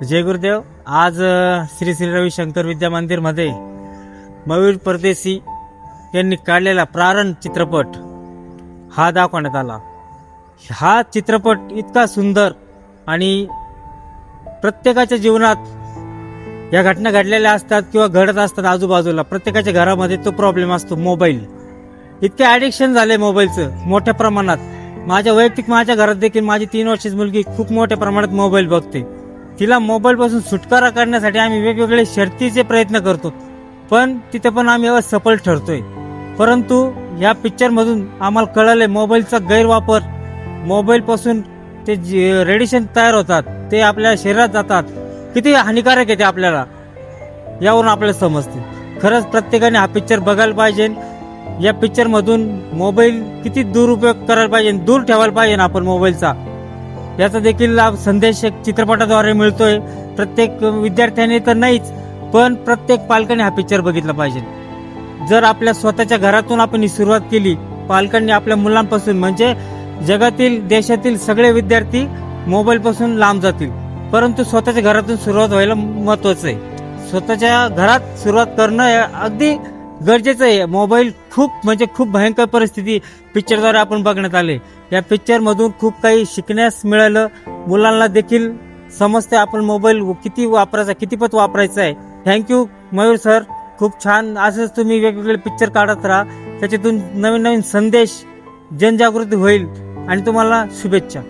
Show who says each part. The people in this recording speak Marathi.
Speaker 1: जय गुरुदेव. आज श्री श्री रविशंकर विद्या मंदिर मध्ये मयूर परदेशी यांनी काढलेला प्रारण चित्रपट हा दाखवण्यात आला. हा चित्रपट इतका सुंदर आणि प्रत्येकाच्या जीवनात या घटना घडलेल्या असतात किंवा घडत असतात आजूबाजूला. प्रत्येकाच्या घरामध्ये तो प्रॉब्लेम असतो, मोबाईल. इतके ॲडिक्शन झाले मोबाईलचं मोठ्या प्रमाणात. माझ्या घरात देखील माझी 3 वर्षाची मुलगी खूप मोठ्या प्रमाणात मोबाईल बघते. तिला मोबाईल पासून सुटकारा करण्यासाठी आम्ही वेगवेगळे शर्तीचे प्रयत्न करतो, पण तिथे पण आम्ही असफल ठरतोय. परंतु या पिक्चर मधून आम्हाला कळले मोबाईलचा गैरवापर, मोबाईल पासून ते रेडिएशन तयार होतात, ते आपल्या शरीरात जातात, किती हानिकारक आहे ते आपल्याला, यावरून आपल्याला समजते. खरंच प्रत्येकाने हा पिक्चर बघायला पाहिजे. या पिक्चर मधून मोबाईल किती दुरुपयोग करायला पाहिजे, दूर ठेवायला पाहिजे आपण मोबाईलचा, याचा देखील लाभ संदेश चित्रपटाद्वारे मिळतोय. प्रत्येक विद्यार्थ्याने तर नाहीच, पण प्रत्येक पालकाने हा पिक्चर बघितला पाहिजे. जर आपल्या स्वतःच्या घरातून आपण ही सुरुवात केली, पालकांनी आपल्या मुलांपासून, म्हणजे जगातील देशातील सगळे विद्यार्थी मोबाईल पासून लांब जातील. परंतु स्वतःच्या घरातून सुरुवात व्हायला महत्वाचं आहे. स्वतःच्या घरात सुरुवात करणं अगदी गरजेचं आहे. मोबाईल खूप भयंकर परिस्थिती पिक्चरद्वारे आपण बघण्यात आले. या पिक्चर मधून खूप काही शिकण्यास मिळालं. मुलांना देखील समजते आपण मोबाईल किती वापरायचा, कितीपत वापरायचा आहे. थँक्यू मयूर सर, खूप छान. असंच तुम्ही वेगवेगळे पिक्चर काढत राहा, त्याच्यातून नवीन नवीन संदेश, जनजागृती होईल आणि तुम्हाला शुभेच्छा.